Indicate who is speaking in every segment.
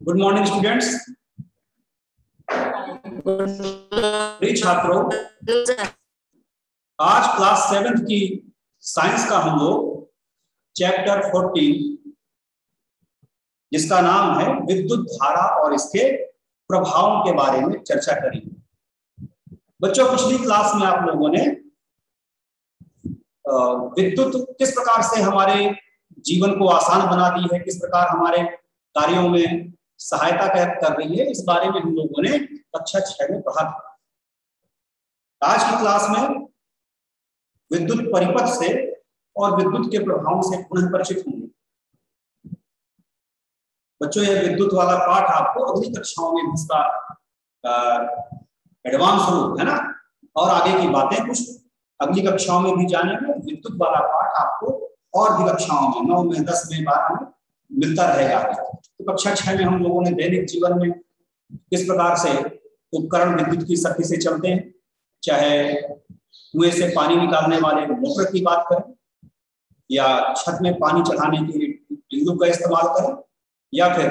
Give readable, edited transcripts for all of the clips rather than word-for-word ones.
Speaker 1: Good morning students. छात्रों, आज class 7th की साइंस का हम लोग चैप्टर 14 जिसका नाम है विद्युत धारा और इसके प्रभावों के बारे में चर्चा करेंगे। बच्चों, पिछली क्लास में आप लोगों ने विद्युत किस प्रकार से हमारे जीवन को आसान बना दी है, किस प्रकार हमारे कार्यों में सहायता कर रही है, इस बारे में हम लोगों ने कक्षा 6 में पढ़ा था। आज की क्लास में विद्युत परिपथ से और विद्युत के प्रभावों से पुनः परिचित होंगे। बच्चों, यह विद्युत वाला पाठ आपको अगली कक्षाओं में इसका एडवांस रूप है ना, और आगे की बातें कुछ अगली कक्षाओं में भी जानेंगे। विद्युत वाला पाठ आपको और भी कक्षाओं में 9 में 10 में 12 में मिलता रहेगा। तो कक्षा 6 में हम लोगों ने दैनिक जीवन में किस प्रकार से उपकरण विद्युत की शक्ति से चलते हैं, चाहे कुएं से पानी निकालने वाले मोटर की बात करें, या छत में पानी चढ़ाने के लिए ट्यूब का इस्तेमाल करें, या फिर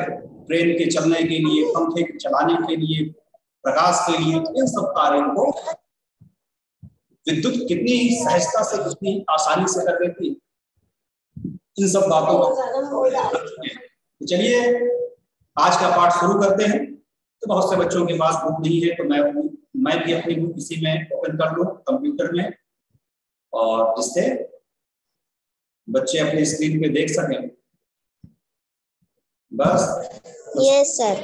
Speaker 1: ट्रेन के चलने के लिए, पंखे चलाने के लिए, प्रकाश के लिए, इन सब कार्यों को विद्युत कितनी सहजता से, कितनी आसानी से कर देती है, इन सब बातों को। चलिए आज का पाठ शुरू करते हैं। तो बहुत से बच्चों के पास बुक नहीं है, तो मैं भी अपनी बुक इसी में ओपन कर लूं कंप्यूटर में, और जिससे बच्चे अपनी स्क्रीन पे देख सकें। बस
Speaker 2: yes sir.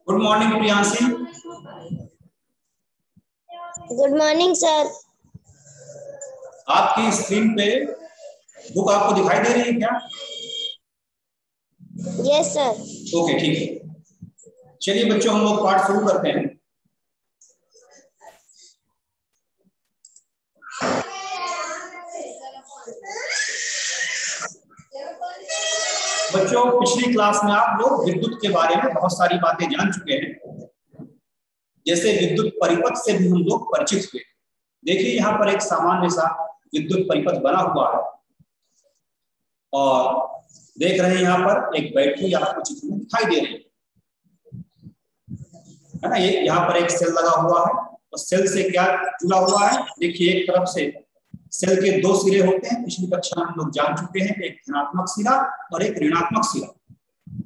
Speaker 1: Good morning Priyanshi.
Speaker 2: Good morning sir.
Speaker 1: आपकी स्क्रीन पे बुक आपको दिखाई दे रही है क्या?
Speaker 2: Yes sir.
Speaker 1: ओके, ठीक है। चलिए बच्चों, हम लोग पाठ शुरू करते हैं। बच्चों, पिछली क्लास में आप लोग विद्युत के बारे में बहुत सारी बातें जान चुके हैं। जैसे विद्युत परिपथ से भी हम लोग परिचित हुए। देखिए, यहाँ पर एक सामान्य सा विद्युत परिपथ बना हुआ है, और देख रहे हैं यहाँ पर एक बैटरी आपको चित्र में दिखाई दे रही है ना। ये यहाँ पर एक सेल लगा हुआ है, और सेल से क्या जुड़ा हुआ है? देखिए, एक तरफ से सेल के 2 सिरे होते हैं, पिछली कक्षा में हम लोग जान चुके हैं, एक धनात्मक सिरा और एक ऋणात्मक सिरा।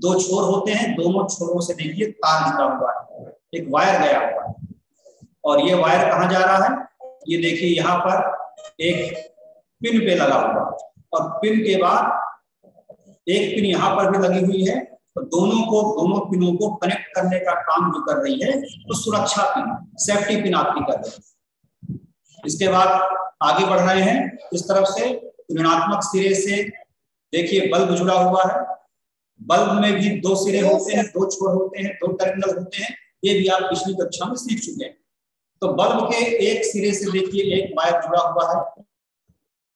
Speaker 1: 2 छोर होते हैं, दोनों छोरों से देखिए तार जुड़ा हुआ है, एक वायर गया हुआ है। और ये वायर कहाँ जा रहा है? ये देखिए यहाँ पर एक पिन पे लगा हुआ है, और पिन के बाद एक पिन यहाँ पर भी लगी हुई है। तो दोनों पिनों को कनेक्ट करने का काम जो कर रही है, तो सुरक्षा पिन, सेफ्टी पिन आपकी कर रही है। इसके बाद आगे बढ़ रहे हैं। इस तरफ से ऋणात्मक सिरे से देखिए बल्ब जुड़ा हुआ है। बल्ब में भी 2 सिरे होते हैं, 2 छोर होते हैं, 2 टर्मिनल होते हैं। ये भी आप पिछली कक्षा में सीख चुके हैं। तो बल्ब के एक सिरे से देखिए एक वायर जुड़ा हुआ है।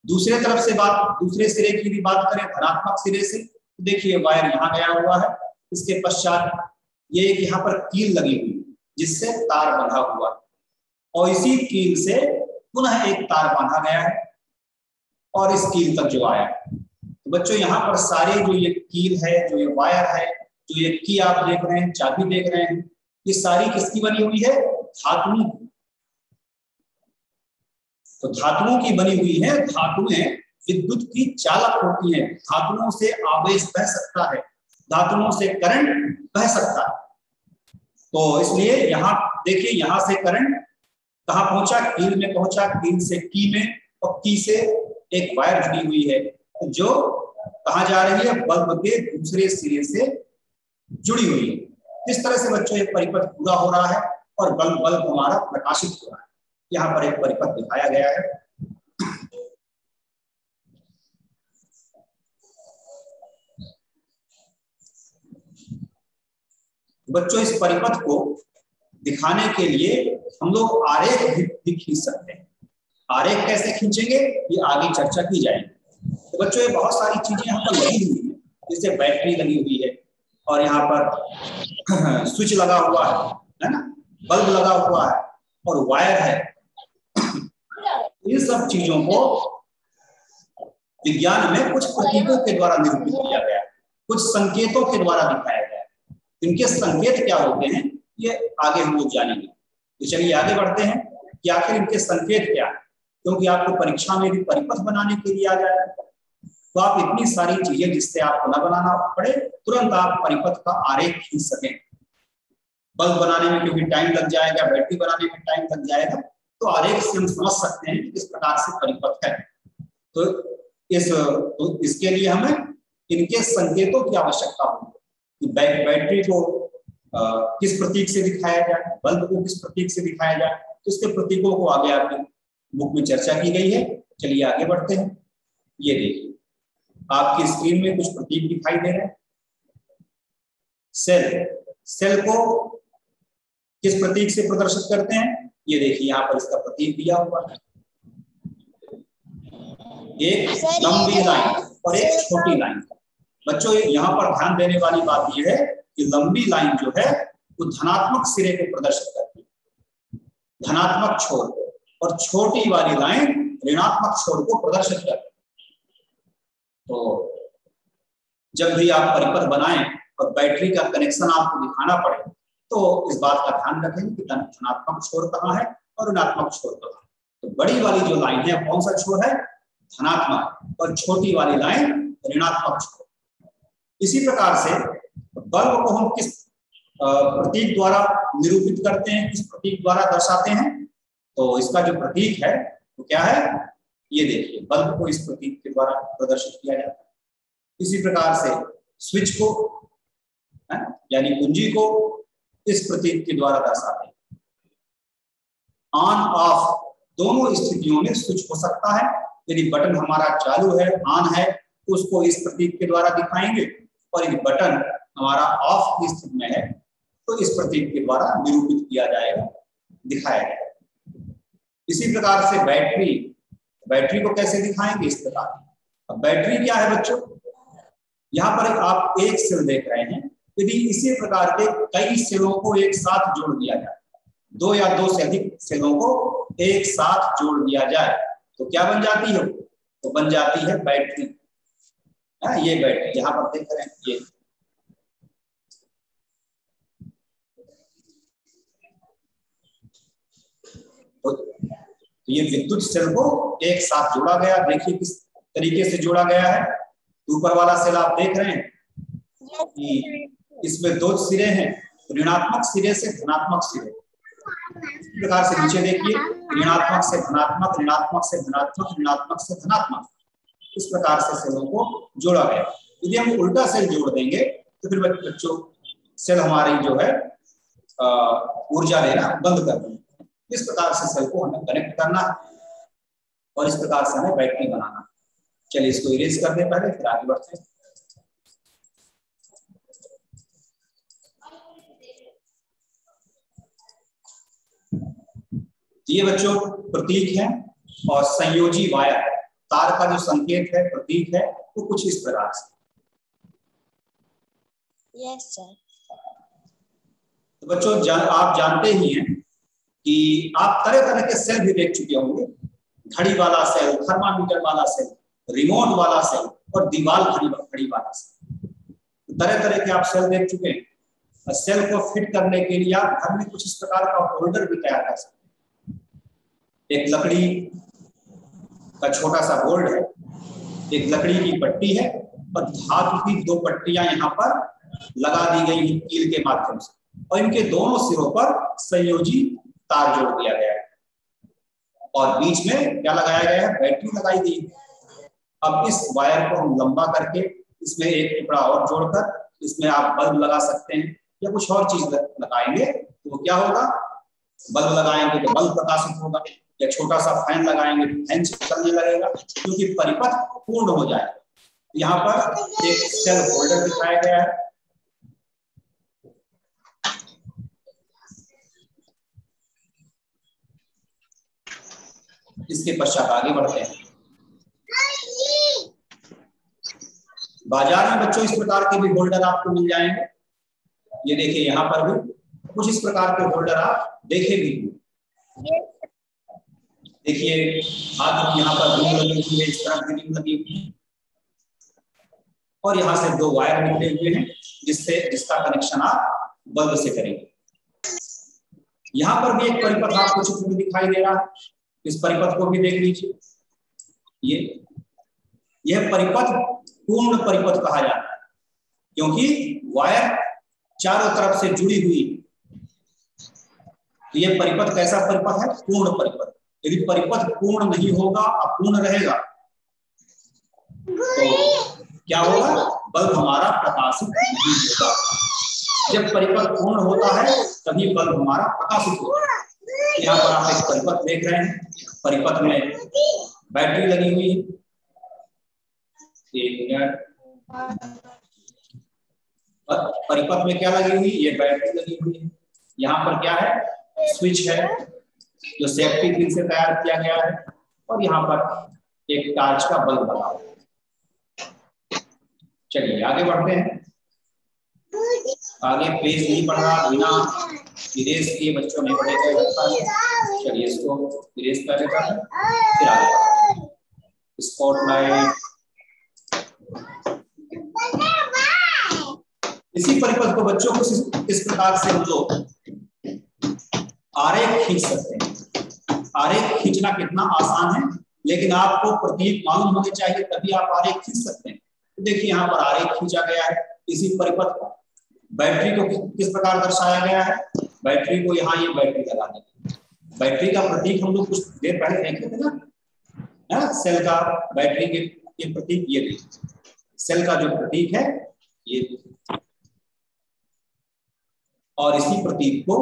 Speaker 1: दूसरे तरफ से दूसरे सिरे की भी बात करें, धनात्मक सिरे से, तो देखिए वायर यहाँ गया हुआ है। इसके पश्चात ये एक यहाँ पर कील लगी हुई, जिससे तार बंधा हुआ है, और इसी कील से पुनः एक तार बांधा गया है, और इस कील तक जो आया। तो बच्चों, यहाँ पर सारे जो ये कील है, जो ये वायर है, जो ये की आप देख रहे हैं, चाबी देख रहे हैं, ये सारी किसकी बनी हुई है? धातुओं की। तो धातुओं की बनी हुई है। धातुएं विद्युत की चालक होती हैं। धातुओं से आवेश बह सकता है, धातुओं से करंट बह सकता है। तो इसलिए यहाँ देखिए, यहाँ से करंट कहाँ पहुंचा? कील में पहुंचा, कील से की में, और की से एक वायर जुड़ी हुई है जो कहाँ जा रही है? बल्ब के दूसरे सिरे से जुड़ी हुई है। इस तरह से बच्चों एक परिपथ पूरा हो रहा है, और बल्ब हमारा प्रकाशित हो रहा है। यहाँ पर एक परिपथ दिखाया गया है। बच्चों इस परिपथ को दिखाने के लिए हम लोग आरेख भी खींच सकते हैं। आरेख कैसे खींचेंगे ये आगे चर्चा की जाएगी। तो बच्चों ये बहुत सारी चीजें यहाँ पर लगी हुई है, जैसे बैटरी लगी हुई है और यहाँ पर स्विच लगा हुआ है ना, बल्ब लगा हुआ है और वायर है। इन सब चीजों को विज्ञान में कुछ प्रतीकों के द्वारा निरूपित किया गया है, कुछ संकेतों के द्वारा दिखाया गया है। इनके संकेत क्या होते हैं ये आगे हम लोग जानेंगे। तो चलिए आगे बढ़ते हैं कि आखिर इनके संकेत क्या है, क्योंकि आपको परीक्षा में भी परिपथ बनाने के लिए आ जाए तो आप इतनी सारी चीजें जिससे आपको न बनाना पड़े, तुरंत आप परिपथ का आरेख खींच सकें। बल्ब बनाने में क्योंकि टाइम लग जाएगा, बैटरी बनाने में टाइम लग जाएगा, तो आरेख से हम समझ सकते हैं कि किस प्रकार से परिपथ है। तो इसके लिए हमें इनके संकेतों की आवश्यकता होगी कि बैटरी को किस प्रतीक से दिखाया जाए, बल्ब को किस प्रतीक से दिखाया जाए। तो इसके प्रतीकों को आगे आपकी बुक में चर्चा की गई है। चलिए आगे बढ़ते हैं। ये देखिए आपकी स्क्रीन में कुछ प्रतीक दिखाई दे रहे हैं। सेल को किस प्रतीक से प्रदर्शित करते हैं, ये देखिए यहाँ पर इसका प्रतीक दिया हुआ है। एक लंबी लाइन और एक छोटी लाइन। बच्चों यहाँ पर ध्यान देने वाली बात यह है कि लंबी लाइन जो है वो धनात्मक सिरे को प्रदर्शित करती है, धनात्मक छोर को, और छोटी वाली लाइन ऋणात्मक छोर को प्रदर्शित करती है। तो जब भी आप परिपथ बनाएं और बैटरी का कनेक्शन आपको दिखाना पड़े तो इस बात का ध्यान रखें कि धनात्मक छोर कहाँ है और ऋणात्मक छोर कहाँ है। तो बड़ी वाली जो लाइन है कौन सा छोर है, धनात्मक, और छोटी वाली लाइन ऋणात्मक छोर। इसी प्रकार से बल्ब को हम किस प्रतीक द्वारा निरूपित करते हैं, किस प्रतीक द्वारा दर्शाते हैं, तो इसका जो प्रतीक है वो क्या है, ये देखिए बल्ब को इस प्रतीक के द्वारा प्रदर्शित किया जाता है। इसी प्रकार से स्विच को यानी कुंजी को इस प्रतीक के द्वारा दर्शाते हैं। ऑन ऑफ दोनों स्थितियों में स्विच हो सकता है। यदि बटन हमारा चालू है, ऑन है, तो उसको इस प्रतीक के द्वारा दिखाएंगे, और यदि बटन हमारा ऑफ की स्थिति में है तो इस प्रतीक के द्वारा निरूपित किया जाएगा, दिखाया जाएगा। इसी प्रकार से बैटरी को कैसे दिखाएंगे, इस प्रकार। अब बैटरी क्या है बच्चों, यहाँ पर आप एक सेल देख रहे हैं। यदि इसी प्रकार के कई सेलों को एक साथ जोड़ दिया जाए, दो या दो से अधिक सेलों को एक साथ जोड़ दिया जाए तो क्या बन जाती है, तो बन जाती है बैटरी। ये बैटरी यहाँ पर देख रहे हैं, ये तो ये विद्युत सेल को एक साथ जोड़ा गया। देखिए किस तरीके से जोड़ा गया है। ऊपर वाला सेल आप देख रहे हैं कि इसमें दो सिरे हैं, ऋणात्मक सिरे से धनात्मक सिरे। इस प्रकार से नीचे देखिए, ऋणात्मक से धनात्मक, ऋणात्मक से धनात्मक, ऋणात्मक से धनात्मक, इस प्रकार से सेलों को जोड़ा गया। यदि हम उल्टा सेल जोड़ देंगे तो फिर बच्चों सेल हमारी जो है ऊर्जा देना बंद कर देंगे। इस प्रकार से सेल को हमें कनेक्ट करना और इस प्रकार से हमें बैटरी बनाना। चलिए इसको इरेज कर दें पहले, फिर आगे बढ़ते हैं। ये बच्चों प्रतीक है, और संयोजी वायर तार का जो संकेत है, प्रतीक है, वो कुछ इस प्रकार से।
Speaker 2: Yes sir.
Speaker 1: तो बच्चों आप जानते ही हैं कि आप तरह तरह के सेल भी देख चुके होंगे। घड़ी वाला सेल, थर्मामीटर वाला सेल, रिमोट वाला सेल और दीवार घड़ी वाला सेल, तरह तरह के आप सेल देख चुके हैं। सेल को फिट करने के लिए आप घर में कुछ इस प्रकार का होल्डर भी तैयार कर सकते हैं। एक लकड़ी का छोटा सा बोल्ट है, एक लकड़ी की पट्टी है, और धातु की दो पट्टियां यहाँ पर लगा दी गई हैं कील के माध्यम से, और इनके दोनों सिरों पर संयोजी तार जोड़ दिया गया है, और बीच में क्या लगाया गया है, बैटरी लगाई गई है। अब इस वायर को हम लंबा करके इसमें एक टुकड़ा और जोड़कर इसमें आप बल्ब लगा सकते हैं या कुछ और चीज लगाएंगे तो वो क्या होगा, बल्ब लगाएंगे तो बल्ब प्रकाशित होगा, या छोटा सा फैन लगाएंगे तो फैन चलने लगेगा, क्योंकि परिपथ पूर्ण हो जाए। यहाँ पर एक सेल होल्डर दिखाया गया है। इसके पश्चात आगे बढ़ते हैं। बाजार में बच्चों इस प्रकार के भी होल्डर आपको मिल जाएंगे। ये देखिए यहाँ पर भी कुछ इस प्रकार के होल्डर आप देखे भी। देखिए हाथ यहाँ पर रिंग लगी हुई है, इस तरह की रिंग लगी हुई है और यहाँ से 2 वायर निकले हुए हैं जिसका कनेक्शन आप बल्ब से करेंगे। यहाँ पर भी एक परिपथ आपको चित्र में दिखाई दे रहा है, इस परिपथ को भी देख लीजिए। यह परिपथ पूर्ण परिपथ कहा जाता है क्योंकि वायर चारों तरफ से जुड़ी हुई है। तो यह परिपथ कैसा परिपथ है? पूर्ण परिपथ। यदि परिपथ पूर्ण नहीं होगा, अपूर्ण रहेगा, तो क्या होगा? बल्ब हमारा प्रकाशित नहीं होगा। जब परिपथ पूर्ण होता है तभी बल्ब हमारा प्रकाशित होगा। यहाँ पर आप एक परिपथ देख रहे हैं, परिपथ में बैटरी लगी हुई है। 1 मिनट। परिपथ में क्या लगी हुई? ये बैटरी लगी हुई है। यहाँ पर क्या है? स्विच है जो सेफ्टी पिन से तैयार किया गया है और यहाँ पर एक टार्च का बल्ब लगा हुआ है। चलिए आगे बढ़ते हैं। आगे पेज नहीं पढ़ रहा, बिना इरेज किए बच्चों नहीं पढ़ेगा। चलिए इसको इरेज कर देता है, फिर आगे स्पॉटलाइट। इसी परिपथ को बच्चों को इस प्रकार से हम लोग आरेख खींच सकते हैं। आरेख खींचना कितना आसान है, लेकिन आपको प्रतीक मालूम होने चाहिए तभी आप आरेख खींच सकते हैं। तो देखिए यहाँ पर आरेख खींचा गया है इसी परिपथ का। बैटरी को किस प्रकार दर्शाया गया है? बैटरी को यहाँ ये बैटरी लगा दी। बैटरी का प्रतीक हम लोग कुछ देर पहले देखे थे ना, सेल का बैटरी के प्रतीक ये देखिए। सेल का जो प्रतीक है ये, और इसी प्रतीक को,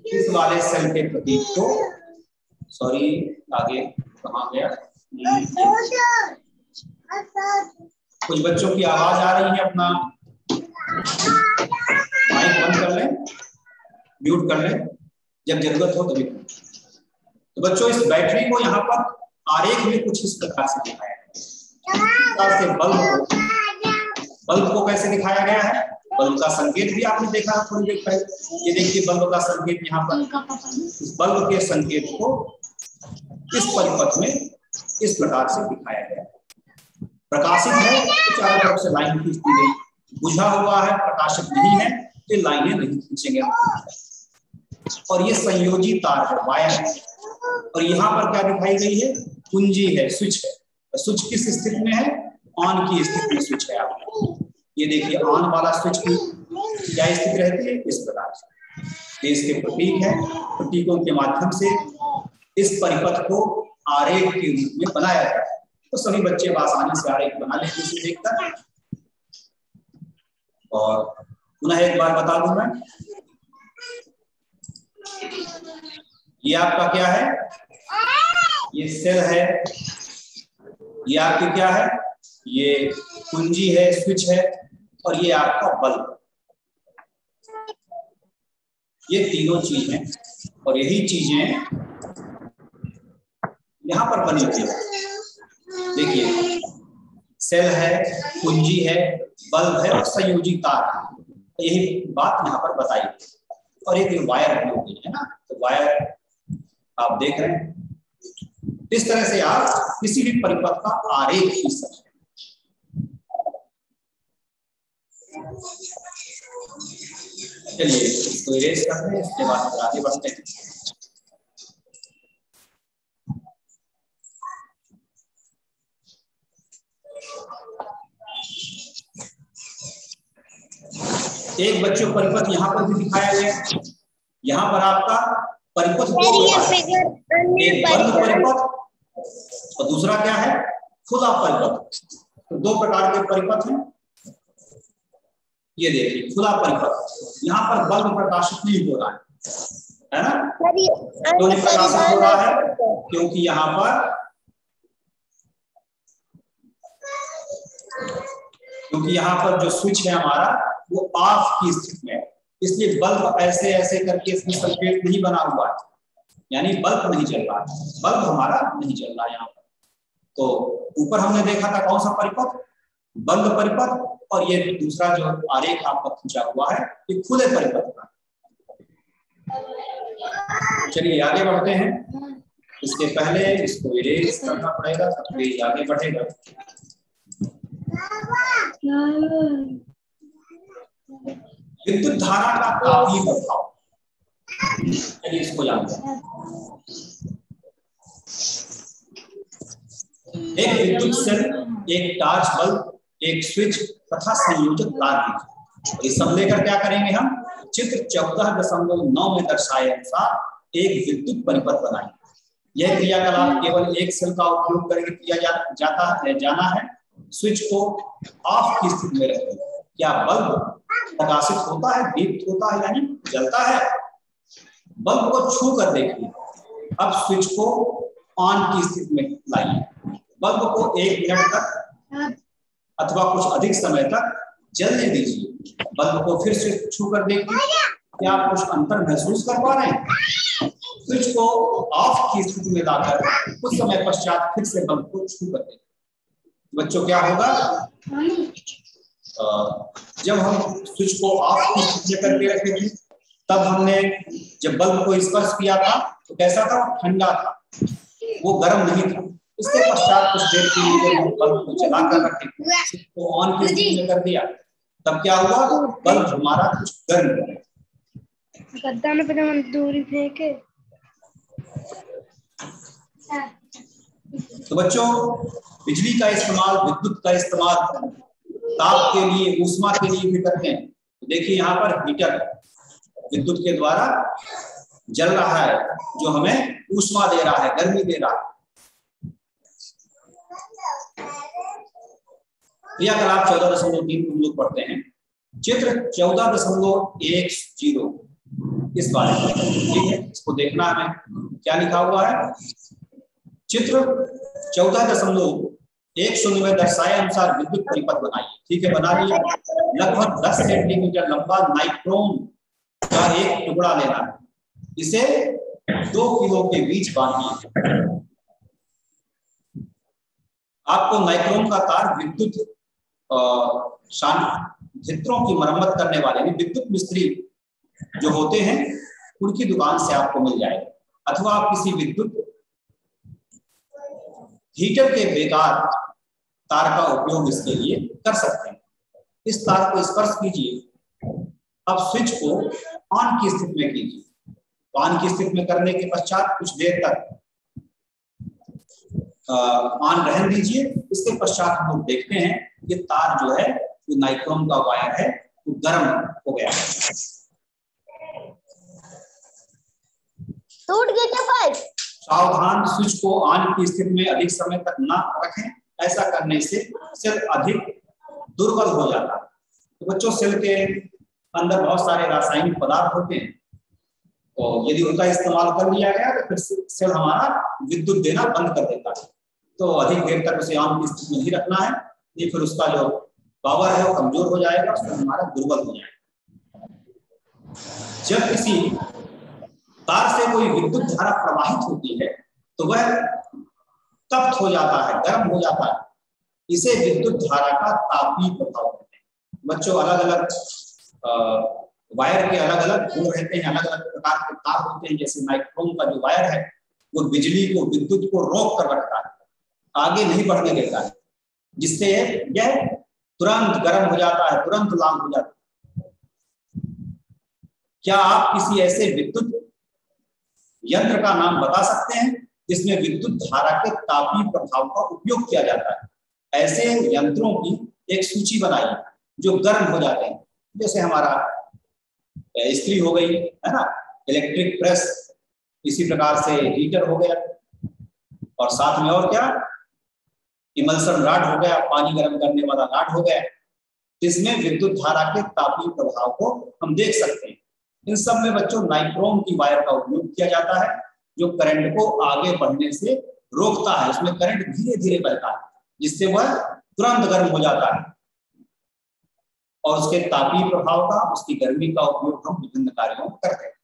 Speaker 1: इस वाले सेल के प्रतीक को, सॉरी आगे कहाँ गया? कुछ बच्चों की आवाज आ रही है, अपना माइक बंद कर लें, म्यूट कर लें जब जरूरत हो तभी। तो बच्चों इस बैटरी को यहाँ पर आरेख में कुछ इस प्रकार से दिखाया गया है। बल्ब को कैसे दिखाया गया है? बल्ब का संकेत भी आपने देखा थोड़ी देर पहले। ये देखिए बल्ब का संकेत यहाँ पर। इस बल्ब के संकेत को इस परिपथ में इस प्रकार से दिखाया गया है। प्रकाशित है तो चारों तरफ से लाइन खींच दी गई, बुझा हुआ है प्रकाशित नहीं है तो लाइनें नहीं खींचेंगे। और ये संयोजी तार है, वायर है। और यहाँ पर क्या दिखाई गई है? कुंजी है, स्विच है। स्विच किस स्थिति में है? ऑन की स्थिति में स्विच है। आप ये देखिए ऑन वाला स्विच की क्या स्थिति रहती है? इस प्रकार से। इसके प्रतीक है, प्रतीकों के माध्यम से इस परिपथ को आरेख के रूप में बनाया जाता है। तो सभी बच्चे आसानी से आरेख बना लेते हैं देखकर। और पुनः एक बार बता दूं मैं, ये आपका क्या है? ये सेल है। ये आपकी क्या है? ये कुंजी है, स्विच है, और ये आपका बल्ब। ये तीनों चीज हैं और यही चीजें यहां पर बनी हुई है। देखिए सेल है, कुंजी है, बल्ब है और संयोजी तार है। यही बात यहाँ पर बताई। और एक वायर बनी हुई है ना, तो वायर आप देख रहे हैं। इस तरह से आप किसी भी परिपथ का आरेख खींच सकते हैं। चलिए इसको इरेज करते हैं, इसके बाद आगे बढ़ते हैं। एक बच्चों परिपथ यहाँ पर भी दिखाया गया। यहाँ पर आपका परिपथ एक बंद परिपथ और दूसरा क्या है? खुला परिपथ। तो 2 प्रकार के परिपथ हैं। ये देखिए खुला परिपथ, यहाँ पर बल्ब प्रकाशित नहीं हो रहा है ना? क्यों नहीं प्रकाशित हो रहा है? क्योंकि यहाँ पर जो स्विच है हमारा वो ऑफ की स्थिति में है, इसलिए बल्ब ऐसे ऐसे करके इसमें संकेत नहीं बना हुआ है। यानी बल्ब नहीं जल रहा है, बल्ब हमारा नहीं जल रहा है यहाँ पर। तो ऊपर हमने देखा था कौन सा परिपथ, बंद परिपथ, और ये दूसरा जो आरेख आपका खींचा हुआ है ये खुले परिपथ का। चलिए आगे बढ़ते हैं। इसके पहले इसको इरेज करना पड़ेगा, तब ये आगे बढ़ेगा। विद्युत धारा का तापीय प्रभाव, चलिए इसको जानते हैं। एक विद्युत सेल, एक टार्च बल्ब, एक स्विच तथा संयोजक तार, ये सब लेकर क्या करेंगे हम, चित्र 14.9 में दर्शाए अनुसार एक विद्युत परिपथ बनाएंगे। यह क्रियाकलाप केवल एक सेल का उपयोग करके किया जाना है। स्विच को ऑफ की स्थिति में रखें। क्या बल्ब प्रकाशित होता है, दीप्त होता है, यानी जलता है? बल्ब को छू कर देखिए। अब स्विच को ऑन की स्थिति में लाइए। बल्ब को 1 मिनट तक अथवा कुछ अधिक समय तक जलने दीजिए। बल्ब को फिर से छू कर देखिए। क्या आप कुछ अंतर महसूस कर पा रहे हैं? स्विच को ऑफ की स्थिति में लाकर कुछ समय पश्चात फिर से बल्ब को छू कर देखिए। बच्चों क्या होगा, जब हम स्विच को ऑफ की स्थिति में करके रखे थे, तब हमने जब बल्ब को स्पर्श किया था तो कैसा था, ठंडा था, वो गर्म नहीं था। इसके पश्चात कुछ देर के लिए जब हम बल्ब को जला कर रखे, स्विच को ऑन की स्थिति में कर दिया, तब क्या हुआ, बल्ब हमारा कुछ गर्म हो गया।
Speaker 3: गद्दा में पता दूरी फेंके।
Speaker 1: तो बच्चों, बिजली का इस्तेमाल, विद्युत का इस्तेमाल ताप के लिए, ऊष्मा के लिए भी करते हैं। तो देखिए यहाँ पर हीटर विद्युत के द्वारा जल रहा है, जो हमें ऊष्मा दे रहा है, गर्मी दे रहा है। क्रियाकलाप 14.3 हम लोग पढ़ते हैं। चित्र 14.10 इस बारे में, ठीक है, इसको देखना है क्या लिखा हुआ है। चित्र 14.10 में दर्शाए अनुसार विद्युत परिपथ बनाइए। ठीक है, बना लिया। लगभग 10 सेंटीमीटर लंबा नाइक्रोम का एक टुकड़ा लेना है, इसे 2 किलो के बीच बांधिए। आपको नाइक्रोम का तार विद्युत भित्रों की मरम्मत करने वाले विद्युत मिस्त्री जो होते हैं उनकी दुकान से आपको मिल जाएगा, अथवा आप किसी विद्युत हीटर के बेकार तार का उपयोग इसके लिए कर सकते हैं। इस तार को स्पर्श कीजिए। अब स्विच को ऑन की स्थिति में कीजिए। ऑन की स्थिति में करने के पश्चात कुछ देर तक ऑन रहने दीजिए। इसके पश्चात हम लोग देखते हैं ये तार जो है, जो नाइक्रोम का वायर है, वो गर्म हो गया।
Speaker 2: टूट गया क्या पाइप?
Speaker 1: सावधान, स्विच को ऑन की स्थिति में अधिक समय तक ना रखें। ऐसा करने से सेल अधिक दुर्बल हो जाता है। तो बच्चों, सेल के अंदर बहुत सारे रासायनिक पदार्थ होते हैं, तो यदि उनका इस्तेमाल कर लिया गया तो फिर सेल हमारा विद्युत देना बंद कर देता है। तो अधिक देर तक उसे ऑन की स्थिति में नहीं रखना है, ये फिर उसका जो पावर है वो कमजोर हो जाएगा, उसमें हमारा दुर्बल हो जाएगा। जब किसी तार से कोई विद्युत धारा प्रवाहित होती है तो वह तप्त हो जाता है, गर्म हो जाता है। इसे विद्युत धारा का तापीय प्रभाव कहते हैं। बच्चों, अलग अलग वायर के अलग अलग गुण रहते हैं, अलग अलग प्रकार के तार होते हैं। जैसे नाइक्रोम का जो वायर है वो बिजली को, विद्युत को रोक कर रखता है, आगे नहीं बढ़ने देता है, जिससे यह तुरंत गर्म हो जाता है, तुरंत लाल हो जाता है। क्या आप किसी ऐसे विद्युत यंत्र का नाम बता सकते हैं जिसमें विद्युत धारा के तापीय प्रभाव का उपयोग किया जाता है? ऐसे यंत्रों की एक सूची बनाइए जो गर्म हो जाते हैं। जैसे हमारा इस्त्री हो गई है ना, इलेक्ट्रिक प्रेस, इसी प्रकार से हीटर हो गया, और साथ में और क्या, इमल्सन रॉड हो गया, पानी गर्म करने वाला रॉड हो गया, जिसमें विद्युत धारा के तापीय प्रभाव को हम देख सकते हैं। इन सब में बच्चों नाइक्रोम की वायर का उपयोग किया जाता है, जो करंट को आगे बढ़ने से रोकता है। उसमें करंट धीरे धीरे बहता है, जिससे वह तुरंत गर्म हो जाता है, और उसके तापीय प्रभाव का, उसकी गर्मी का उपयोग हम विभिन्न कार्यों में करते हैं।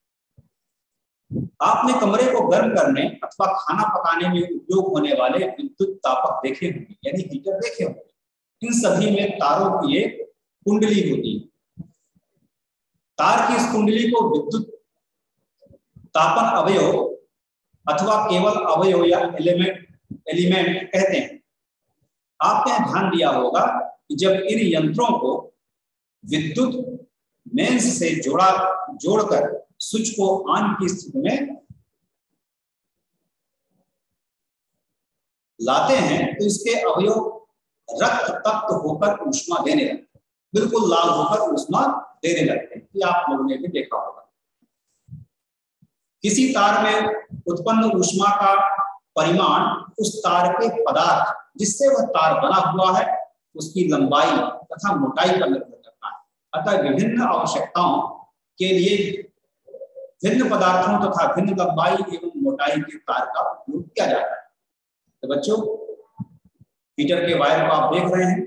Speaker 1: आपने कमरे को गर्म करने अथवा खाना पकाने में उपयोग होने वाले विद्युत तापक देखे होंगे, यानी हीटर देखे होंगे। इन सभी में तारों की एक कुंडली होती है। तार की इस कुंडली को विद्युत तापन अवयव अथवा केवल अवयव या एलिमेंट कहते हैं। आपने ध्यान दिया होगा कि जब इन यंत्रों को विद्युत मेंस से जोड़कर स्विच को ऑन की स्थिति में लाते हैं तो इसके अवयव रक्त तप्त होकर ऊष्मा देने लगते हैं, बिल्कुल लाल होकर ऊष्मा देने लगते हैं। ये आप लोगों ने भी देखा होगा। किसी तार में उत्पन्न ऊष्मा का परिमाण उस तार के पदार्थ जिससे वह तार बना हुआ है उसकी लंबाई तथा मोटाई पर निर्भर करता है। अतः विभिन्न आवश्यकताओं के लिए भिन्न पदार्थों तथा भिन्न लंबाई एवं मोटाई के तार का उपयोग किया जाता है। तो बच्चों, हीटर के वायर को आप देख रहे हैं,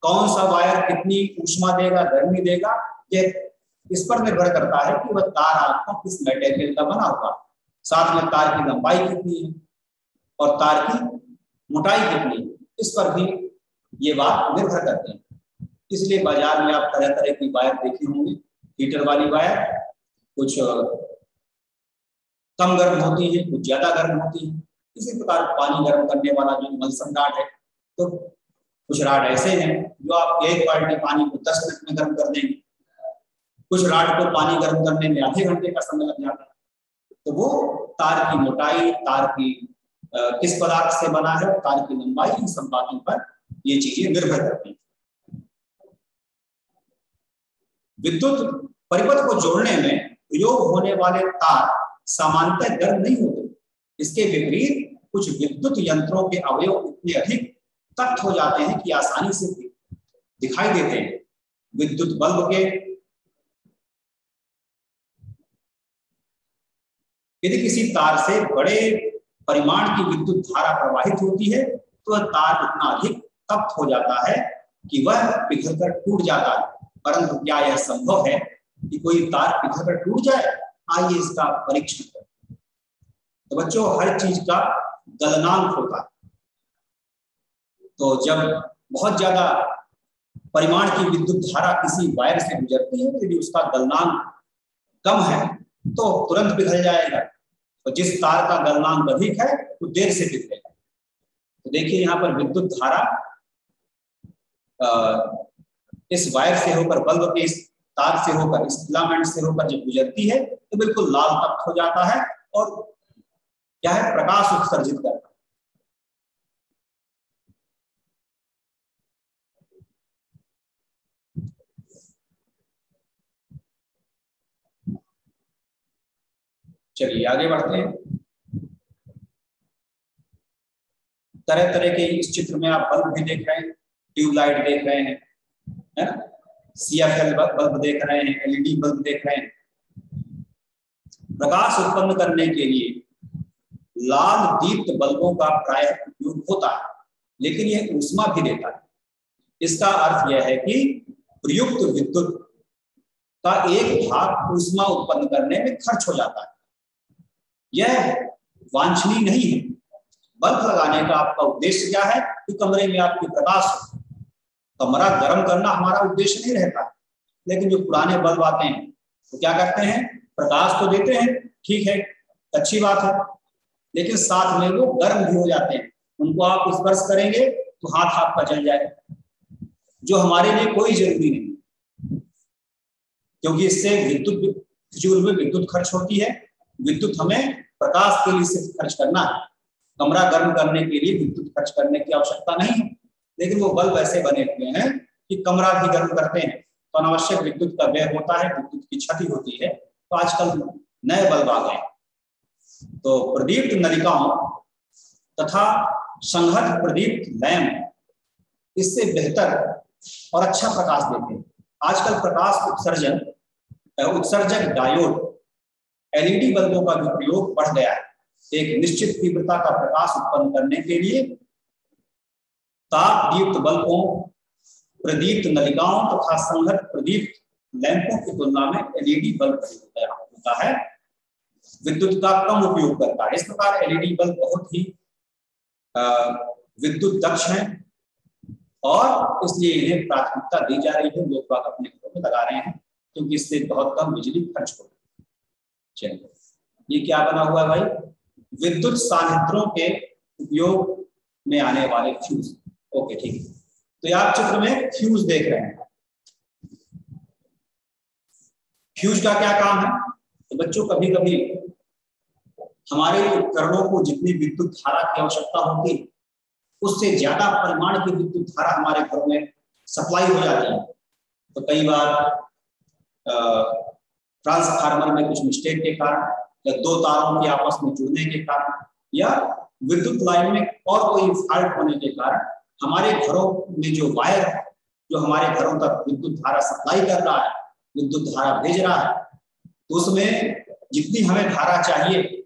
Speaker 1: कौन सा वायर कितनी ऊष्मा देगा, गर्मी देगा, ये इस पर निर्भर करता है कि वह तार आपका किस मटेरियल का बना हुआ है। साथ में तार की लंबाई कितनी है और तार की मोटाई कितनी है, इस पर भी ये बात निर्भर करते हैं। इसलिए बाजार में आप तरह तरह की वायर देखी होंगी। हीटर वाली वायर कुछ कम गर्म होती है, कुछ ज्यादा गर्म होती है। इसी प्रकार पानी गर्म करने वाला जो इमल्सन राड है, तो कुछ राड ऐसे हैं जो आप 1 बाल्टी पानी को 10 मिनट में गर्म कर देंगे, कुछ राड को पानी गर्म करने में आधे घंटे का समय लग जाता है। तो वो तार की मोटाई, तार की किस पदार्थ से बना है, तार की लंबाई, इन सब बातों पर ये चीजें निर्भर करती हैं। विद्युत परिपथ को जोड़ने में प्रयोग होने वाले तार सामान्यतः गर्म नहीं होते। इसके विपरीत कुछ विद्युत यंत्रों के अवयव इतने अधिक तप्त हो जाते हैं कि आसानी से दिखाई देते हैं। विद्युत बल्ब के यदि किसी तार से बड़े परिमाण की विद्युत धारा प्रवाहित होती है तो वह तार इतना अधिक तप्त हो जाता है कि वह पिघलकर टूट जाता है। परंतु क्या यह संभव है कि कोई तार पिघलकर टूट जाए? आइए इसका परीक्षण करें। तो बच्चों, हर चीज का गलनांक होता है। तो जब बहुत ज्यादा परिमाण की विद्युत धारा किसी वायर से गुजरती है तो यदि उसका गलनांक कम है तो तुरंत पिघल जाएगा, और जिस तार का गलनांक अधिक है वो देर से पिघलेगा। तो देखिए यहाँ पर विद्युत धारा इस वायर से होकर, बल्ब के इस तार से होकर, इस फिलामेंट से होकर जब गुजरती है तो बिल्कुल लाल तप्त हो जाता है और क्या है, प्रकाश उत्सर्जित करता है। चलिए आगे बढ़ते हैं। तरह तरह के इस चित्र में आप बल्ब भी देख रहे हैं, ट्यूबलाइट देख रहे हैं, है ना, CFL बल्ब देख रहे हैं, LED बल्ब देख रहे हैं। प्रकाश उत्पन्न करने के लिए लाल दीप्त बल्बों का प्रायः उपयोग होता है, लेकिन यह ऊष्मा भी देता है। इसका अर्थ यह है कि प्रयुक्त विद्युत का एक भाग ऊष्मा उत्पन्न करने में खर्च हो जाता है। यह वांछनीय नहीं है। बल्ब लगाने का आपका उद्देश्य क्या है कि कमरे में आपकी प्रकाश हो। कमरा गर्म करना हमारा उद्देश्य नहीं रहता। लेकिन जो पुराने बल्ब आते हैं तो क्या करते हैं, प्रकाश तो देते हैं, ठीक है, अच्छी बात है, लेकिन साथ में वो गर्म भी हो जाते हैं। उनको आप स्पर्श करेंगे तो हाथ आपका जल जाएगा, जो हमारे लिए कोई जरूरी नहीं, क्योंकि इससे विद्युत फिजूल में विद्युत खर्च होती है। विद्युत हमें प्रकाश के लिए सिर्फ खर्च करना है, कमरा गर्म करने के लिए विद्युत खर्च करने की आवश्यकता नहीं है। लेकिन वो बल्ब ऐसे बने हुए हैं कि कमरा भी गर्म करते हैं, तो अनावश्यक विद्युत का व्यय होता है, विद्युत की क्षति होती है। तो आजकल नए बल्ब आ गए, तो प्रदीप्त नलिकाओं तथा संहत प्रदीप्त लैंप इससे बेहतर और अच्छा प्रकाश देते हैं। आजकल प्रकाश उत्सर्जक डायोड LED बल्बों का भी प्रयोग बढ़ गया है। एक निश्चित तीव्रता का प्रकाश उत्पन्न करने के लिए ताप दीप्त बल्बों, प्रदीप्त नलिकाओं तथा संहत प्रदीप्त लैंपों की तुलना में LED बल्ब होता है। विद्युत का कम उपयोग करता है। इस प्रकार एलईडी बल्ब बहुत ही विद्युत दक्ष हैं और इसलिए इन्हें प्राथमिकता दी जा रही है। लोग बाग अपने घरों में लगा रहे हैं क्योंकि इससे बहुत कम बिजली खर्च हो रही है। चलिए, ये क्या बना हुआ है भाई? विद्युत सानिध्रों के उपयोग में आने वाले फ्यूज। ओके, ठीक है। तो ये आप चित्र में फ्यूज देख रहे हैं। फ्यूज का क्या काम है? तो बच्चों, कभी कभी हमारे उपकरणों को जितनी विद्युत धारा की आवश्यकता होती उससे ज्यादा परिमाण की विद्युत धारा हमारे घरों में सप्लाई हो जाती है। तो कई बार ट्रांसफार्मर में कुछ मिस्टेक के कारण या दो तारों के आपस में जुड़ने के कारण या विद्युत लाइन में और कोई फॉल्ट होने के कारण हमारे घरों में जो वायर जो हमारे घरों तक विद्युत धारा सप्लाई कर रहा है, विद्युत धारा भेज रहा है, तो उसमें जितनी हमें धारा चाहिए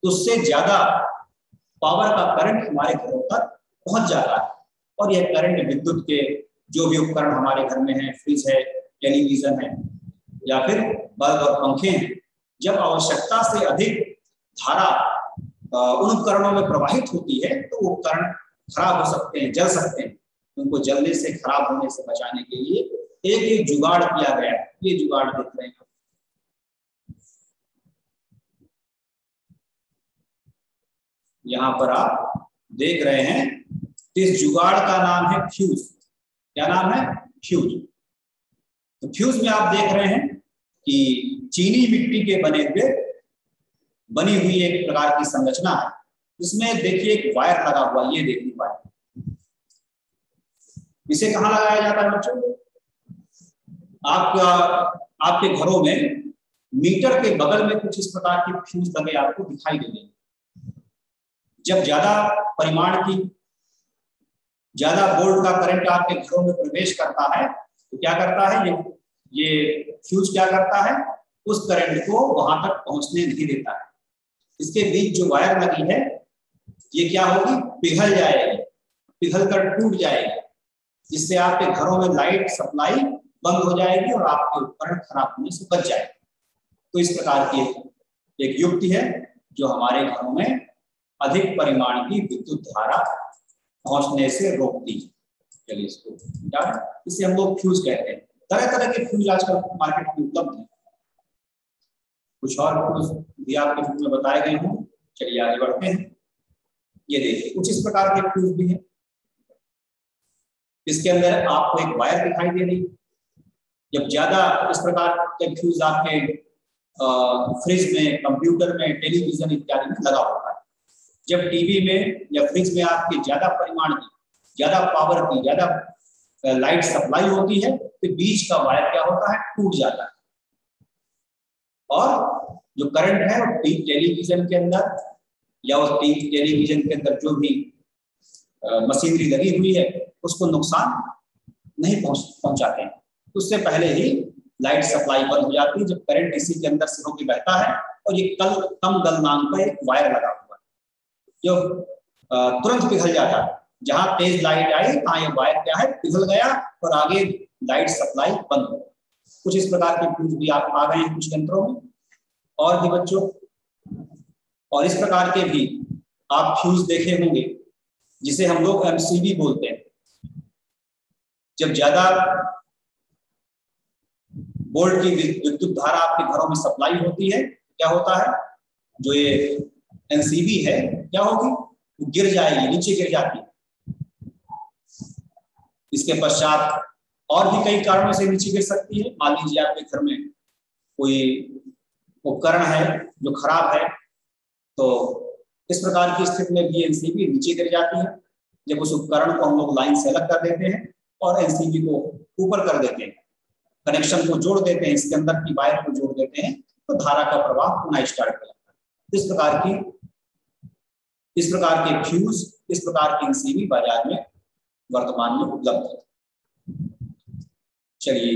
Speaker 1: उससे ज्यादा पावर का करंट हमारे घरों तक पहुंच जाता है। और यह करंट विद्युत के जो भी उपकरण हमारे घर में है, फ्रिज है, टेलीविजन है या फिर बल्ब और पंखे हैं, जब आवश्यकता से अधिक धारा उन उपकरणों में प्रवाहित होती है तो वो उपकरण खराब हो सकते हैं, जल सकते हैं। उनको जलने से, खराब होने से बचाने के लिए एक एक जुगाड़ किया गया है। ये जुगाड़ देख रहे हैं, यहाँ पर आप देख रहे हैं। इस जुगाड़ का नाम है फ्यूज। क्या नाम है? फ्यूज। तो फ्यूज में आप देख रहे हैं कि चीनी मिट्टी के बनी हुई एक प्रकार की संरचना है। इसमें देखिए एक वायर लगा हुआ, ये देखिए वायर। इसे कहाँ लगाया जाता है बच्चों? आपके घरों में मीटर के बगल में कुछ इस प्रकार की फ्यूज लगे आपको दिखाई देंगे। जब ज्यादा परिमाण की, ज्यादा वोल्ट का करंट आपके घरों में प्रवेश करता है तो क्या करता है ये फ्यूज क्या करता है? उस करंट को वहां तक पहुंचने नहीं देता है। इसके बीच जो वायर लगी है ये क्या होगी? पिघल जाएगी, पिघल कर टूट जाएगी, जिससे आपके घरों में लाइट सप्लाई बंद हो जाएगी और आपके उपकरण खराब होने से बच जाएंगे। तो इस प्रकार की एक युक्ति है जो हमारे घरों में अधिक परिमाण की विद्युत धारा पहुंचने से रोकती है। चलिए, इसको इसे हम लोग फ्यूज कहते हैं। तरह तरह के फ्यूज आजकल मार्केट में उपलब्ध हैं। कुछ और फ्यूज भी आपके फ्यूज में बताए गए हों। चलिए आगे बढ़ते हैं। ये देखिए, कुछ इस प्रकार के फ्यूज भी हैं। इसके अंदर आपको एक वायर दिखाई दे रही है। जब ज्यादा इस प्रकार के फ्यूज आपके फ्रिज में, कंप्यूटर में, टेलीविजन इत्यादि में लगा होता है, जब टीवी में या फ्रिज में आपकी ज्यादा परिमाण की, ज्यादा पावर की, ज्यादा लाइट सप्लाई होती है तो बीच का वायर क्या होता है? टूट जाता है। और जो करंट है वो टेलीविजन के अंदर या उस टेलीविजन के अंदर जो भी मशीनरी लगी हुई है उसको नुकसान नहीं पहुंचाते हैं। उससे पहले ही लाइट सप्लाई बंद हो जाती है जब करंट इसी के अंदर से होकर बहता है। और ये कम गलनांक का एक वायर लगा हुआ है जो तुरंत पिघल जाता है। जहां तेज लाइट आई वहां ये वायर क्या है? पिघल गया और आगे लाइट सप्लाई बंद हो गई। कुछ इस प्रकार के फ्यूज भी आप आ गए हैं कुछ यंत्रों में और भी बच्चों। और इस प्रकार के भी आप फ्यूज देखे होंगे जिसे हम लोग एमसीबी बोलते हैं। जब ज्यादा वोल्ट की विद्युत धारा आपके घरों में सप्लाई होती है क्या होता है? जो ये एनसीबी है क्या होगी? वो गिर जाएगी, नीचे गिर जाती है। इसके पश्चात और भी कई कारणों से नीचे गिर सकती है। मान लीजिए आपके घर में कोई उपकरण है जो खराब है तो इस प्रकार की स्थिति में भी एनसीबी नीचे गिर जाती है। जब उस उपकरण को हम लोग लाइन से अलग कर देते हैं और एनसीबी को ऊपर कर देते हैं, कनेक्शन को जोड़ देते हैं, इसके अंदर की वायर को जोड़ देते हैं तो धारा का प्रवाह पुनः स्टार्ट कर जाता है। इस प्रकार के फ्यूज, इस प्रकार की एनसीबी बाजार में वर्तमान में उपलब्ध है। चलिए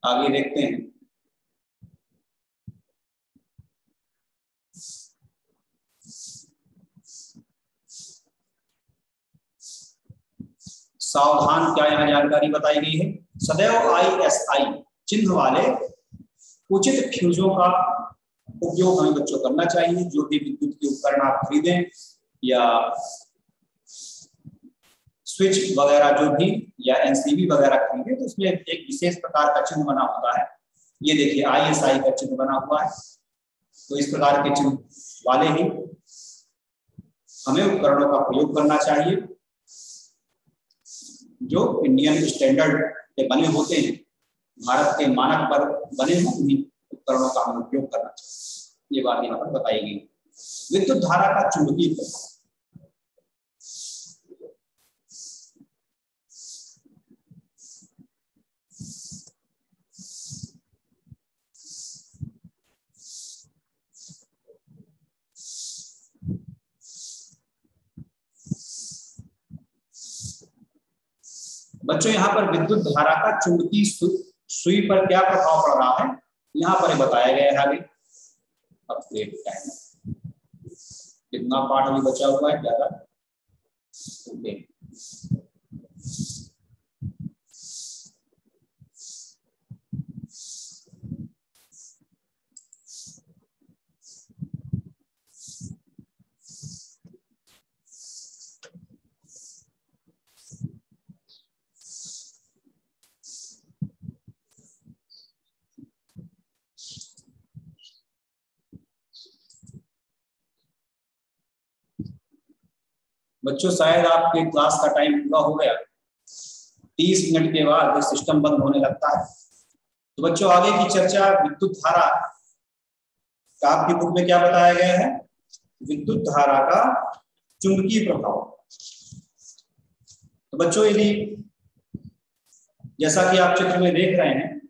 Speaker 1: आगे देखते हैं। सावधान, क्या यहाँ जानकारी बताई गई है? सदैव ISI चिन्ह वाले उचित फ्यूजों का उपयोग हमें बच्चों करना चाहिए। जो भी विद्युत के उपकरण आप खरीदें या स्विच वगैरह जो भी या एनसीबी वगैरह खरीदें तो उसमें एक विशेष प्रकार का चिन्ह बना होता है। ये देखिए ISI का चिन्ह बना हुआ है। तो इस प्रकार के चिन्ह वाले ही हमें उपकरणों का प्रयोग करना चाहिए जो इंडियन स्टैंडर्ड के बने होते हैं, भारत के मानक पर बने हों, उन्हीं उपकरणों का हमें उपयोग करना चाहिए। ये बात यहाँ पर बताई गई। विद्युत धारा का चुंबकीय प्रभाव। बच्चों यहाँ पर विद्युत धारा का चुंबकीय सुई पर क्या प्रभाव पड़ रहा है यहाँ पर बताया गया है। आगे अपडेट टाइम कितना पार्ट अभी बचा हुआ है ज्यादा। ओके बच्चों शायद आपके क्लास का टाइम पूरा हो गया। 30 मिनट के बाद सिस्टम बंद होने लगता है। तो बच्चों आगे की चर्चा विद्युत धारा का आपकी बुक में क्या बताया गया है, विद्युत धारा का चुंबकीय प्रभाव। तो बच्चों यदि जैसा कि आप चित्र में देख रहे हैं,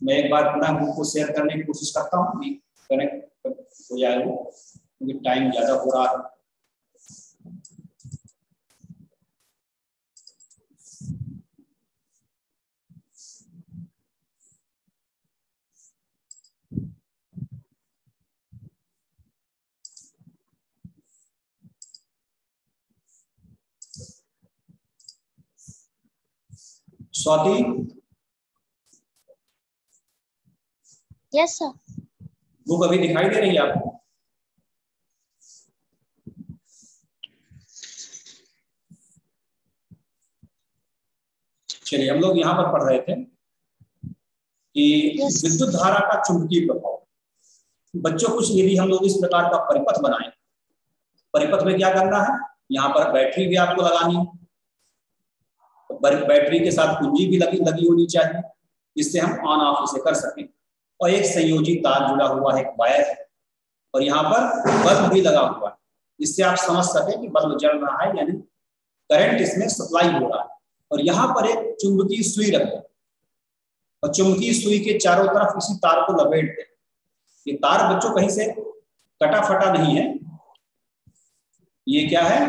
Speaker 1: मैं एक बार पुनः बुक को शेयर करने की कोशिश करता हूँ कि कनेक्ट हो जाए वो, क्योंकि टाइम ज्यादा हो रहा है। Swati,
Speaker 2: yes sir.
Speaker 1: बुक अभी दिखाई दे रही है आपको? चलिए हम लोग यहाँ पर पढ़ रहे थे कि विद्युत धारा का चुंबकीय प्रभाव। बच्चों कुछ यदि हम लोग इस प्रकार का परिपथ बनाएं, परिपथ में क्या करना है, यहाँ पर बैटरी भी आपको लगानी है, बैटरी के साथ कुंजी भी लगी होनी चाहिए जिससे हम ऑन ऑफ इसे कर सकें, और एक संयोजी तार जुड़ा हुआ है, एक वायर है, और यहाँ पर बल्ब भी लगा हुआ है जिससे आप समझ सकें कि बल्ब जल रहा है यानी करंट इसमें सप्लाई हो रहा है। और यहाँ पर एक चुंबकीय सुई रखें और चुंबकीय सुई के चारों तरफ इसी तार को लपेट दें। ये तार बच्चों कहीं से कटा फटा नहीं है, ये क्या है,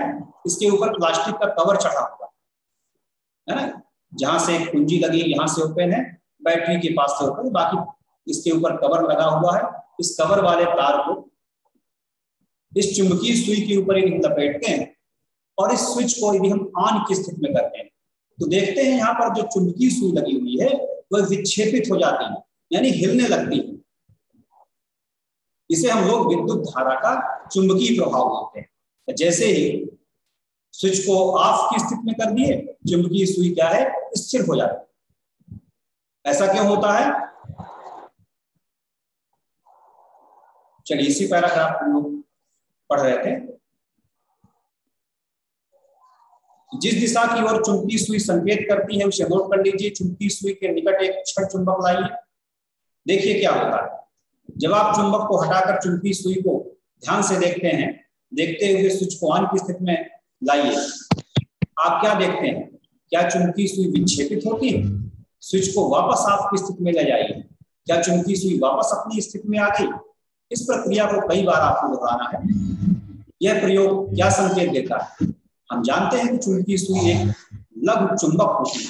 Speaker 1: इसके ऊपर प्लास्टिक का कवर चढ़ा हुआ है ना, जहां से एक कुंजी लगी, यहाँ से ओपन है, बैटरी के पास से ओपन, बाकी इसके ऊपर कवर लगा हुआ है। इस कवर वाले तार को इस चुंबकीय सुई के ऊपर यदि लपेटते हैं और इस स्विच को यदि हम ऑन की स्थिति में करते हैं तो देखते हैं यहाँ पर जो चुंबकीय सुई लगी हुई है वह विक्षेपित हो जाती है, यानी हिलने लगती है। इसे हम लोग विद्युत धारा का चुंबकीय प्रभाव बोलते हैं। जैसे ही स्विच को ऑफ की स्थिति में कर दिए, चुंबकीय सुई क्या है, स्थिर हो जाती है। ऐसा क्यों होता है? चलिए इसी पैराग्राफ हम लोग पढ़ रहे थे। जिस दिशा की ओर चुंबकीय सुई संकेत करती है उसे नोट कर लीजिए। चुंबकीय सुई के निकट एक छड़ चुंबक लाइए। देखिए क्या होता है, जब आप चुंबक को हटाकर चुंबकीय सुई को ध्यान से देखते हैं, देखते हुए स्विच को ऑन की स्थिति में लाइए, आप क्या देखते हैं, क्या चुंबकीय सुई विक्षेपित होती है? स्विच को वापस ऑफ की स्थिति में ले जाइए, क्या चुंबकीय सुई वापस अपनी स्थिति में आ गई? इस प्रक्रिया को कई बार आपको दोहराना है। यह प्रयोग क्या संकेत देता है? हम जानते हैं कि चुंबकीय सुई एक लघु चुंबक होती है,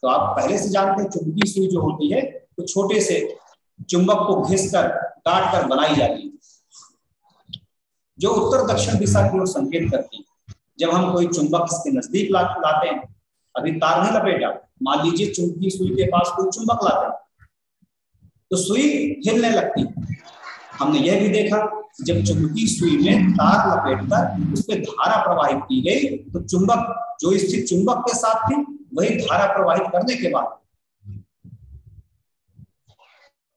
Speaker 1: तो आप पहले से जानते हैं चुंबकीय सुई जो होती है तो छोटे से चुंबक को घिसकर काट कर बनाई जाती है जो उत्तर दक्षिण दिशा की ओर संकेत करती है। जब हम कोई चुंबक इसके नजदीक लाते हैं, अभी तार नहीं लपेटा, मान लीजिए चुंबकीय सुई के पास कोई चुंबक लाते हैं, तो सुई हिलने लगती है। हमने यह भी देखा जब चुंबकीय सुई में तार लपेटकर उस पर धारा प्रवाहित की गई तो चुंबक जो स्थिति चुंबक के साथ थी वही धारा प्रवाहित करने के बाद,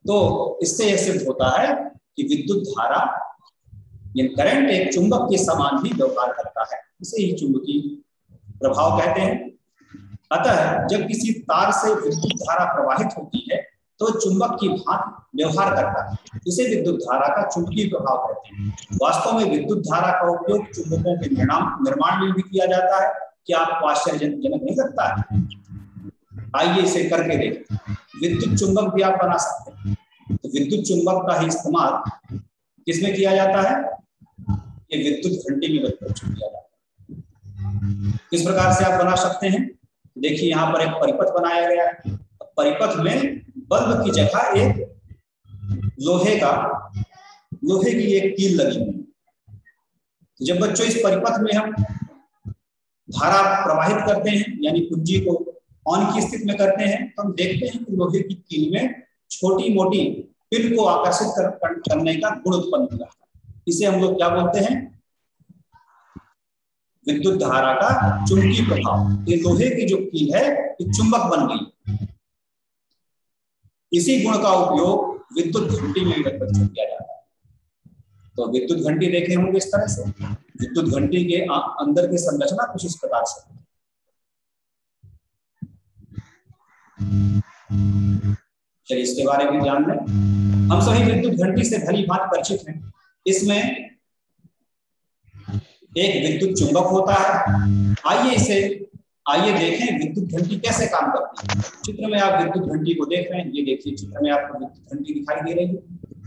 Speaker 1: तो इससे यह सिद्ध होता है कि विद्युत धारा या करंट एक चुंबक के समान ही व्यवहार करता है, इसे ही चुंबकीय प्रभाव कहते हैं। अतः जब किसी तार से विद्युत धारा प्रवाहित होती है तो चुंबक की भांति व्यवहार करता है, इसे विद्युत धारा का चुंबकीय प्रभाव कहते हैं। वास्तव में विद्युत धारा का उपयोग चुंबकों के निर्माण में भी किया जाता है। क्या आपको आश्चर्यजनक नहीं लगता है? आइए इसे करके देखें। विद्युत चुंबक भी आप बना सकते हैं। तो विद्युत चुंबक का ही इस्तेमाल किसमें किया जाता है? ये विद्युत घंटी में किया जाता है। किस प्रकार से आप बना सकते हैं? देखिए यहाँ पर एक परिपथ बनाया गया है। परिपथ में बल्ब की जगह एक लोहे की एक कील लगी हुई है। तो जब बच्चों इस परिपथ में हम धारा प्रवाहित करते हैं यानी कुंजी को ऑन की स्थिति में करते हैं तो हम देखते हैं कि लोहे की कील में छोटी मोटी पिन को आकर्षित करने का गुण उत्पन्न होता है। इसे हम लोग क्या बोलते हैं? विद्युत धारा का चुंबकीय प्रभाव। ये लोहे की जो कील है ये चुंबक बन गई। इसी गुण का उपयोग विद्युत घंटी में किया जाता है। तो विद्युत घंटी देखे होंगे इस तरह से। विद्युत घंटी के अंदर की संरचना कुछ इस प्रकार से। चलिए इसके बारे में जान लें। हम सभी विद्युत घंटी से भली भांति परिचित हैं। इसमें एक विद्युत चुंबक होता है। आइए देखें विद्युत घंटी कैसे काम करती है। चित्र में आप विद्युत घंटी को देख रहे हैं। ये देखिए चित्र में आपको विद्युत घंटी दिखाई दे रही है।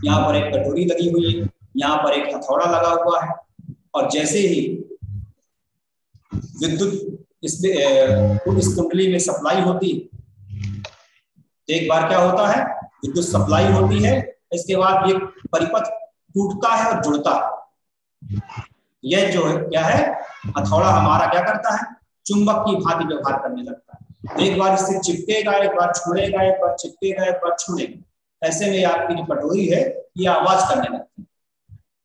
Speaker 1: यहाँ पर एक कटोरी लगी हुई है, यहाँ पर एक हथौड़ा लगा हुआ है और जैसे ही विद्युत इस कुंडली में सप्लाई होती है तो एक बार क्या होता है, विद्युत सप्लाई होती है, इसके बाद ये परिपथ टूटता है और जुड़ता है। यह जो है क्या है, हथौड़ा हमारा क्या करता है, चुंबक की भांति व्यवहार करने लगता है। एक बार इससे चिपकेगा, एक बार छोड़ेगा, एक बार चिपकेगा, एक बार छोड़ेगा। ऐसे में आपकी जो कटोरी है ये आवाज करने लगती है।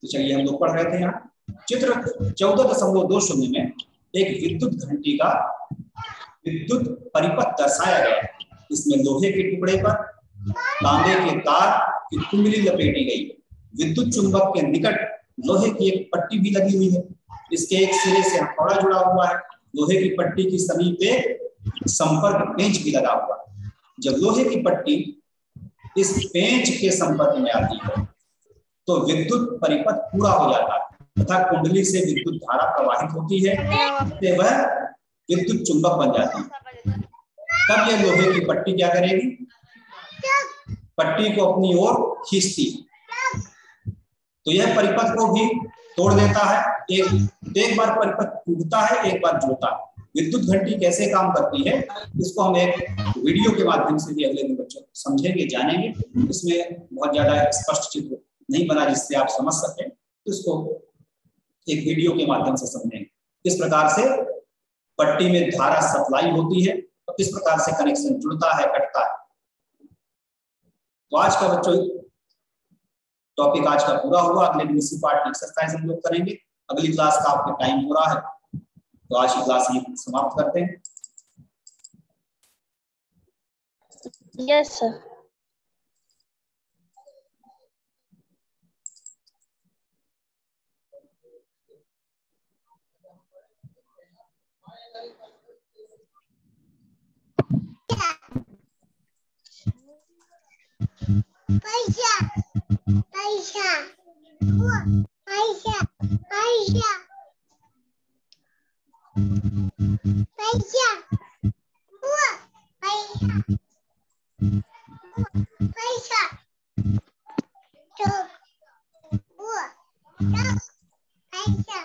Speaker 1: तो चलिए हम लोग पढ़ रहे थे यहाँ चित्र 14.20 में एक विद्युत घंटी का विद्युत परिपथ दर्शाया गया है। इसमें लोहे के टुकड़े पर तांबे के तार की कुंडली लपेटी गई है। विद्युत चुंबक के निकट लोहे की एक पट्टी भी लगी हुई है। इसके एक सिरे से हथौड़ा जुड़ा हुआ है। लोहे की पट्टी की समीप एक संपर्क पेंच भी लगा हुआ है। जब लोहे की पट्टी इस पेंच के संपर्क में आती है तो विद्युत परिपथ पूरा हो जाता है तथा कुंडली से विद्युत धारा प्रवाहित होती है, तो वह विद्युत चुंबक बन जाती है। तब यह लोहे की पट्टी क्या करेगी, पट्टी को अपनी ओर खींचती है। तो यह परिपथ को भी तोड़ देता है। एक बार परिपथ टूटता है, एक बार जुड़ता है। विद्युत घंटी कैसे काम करती है इसको हम एक वीडियो के माध्यम से भी अगले दिन बच्चों समझेंगे, जानेंगे। इसमें बहुत ज्यादा स्पष्ट चित्र नहीं बना जिससे आप समझ सकें, तो इसको एक वीडियो के माध्यम से समझेंगे किस प्रकार से पट्टी में धारा सप्लाई होती है और किस प्रकार से कनेक्शन जुड़ता है, कटता है। तो आज का बच्चों टॉपिक आज का पूरा हुआ। अगले दिन इसी पार्ट की एक्सरसाइज हम लोग करेंगे। अगली क्लास का आपका टाइम हो रहा है, तो आज की क्लास यहीं समाप्त करते हैं।
Speaker 2: Yes sir. पैसा पैसा पैसा पैसा पैसा पैसा पैसा पैसा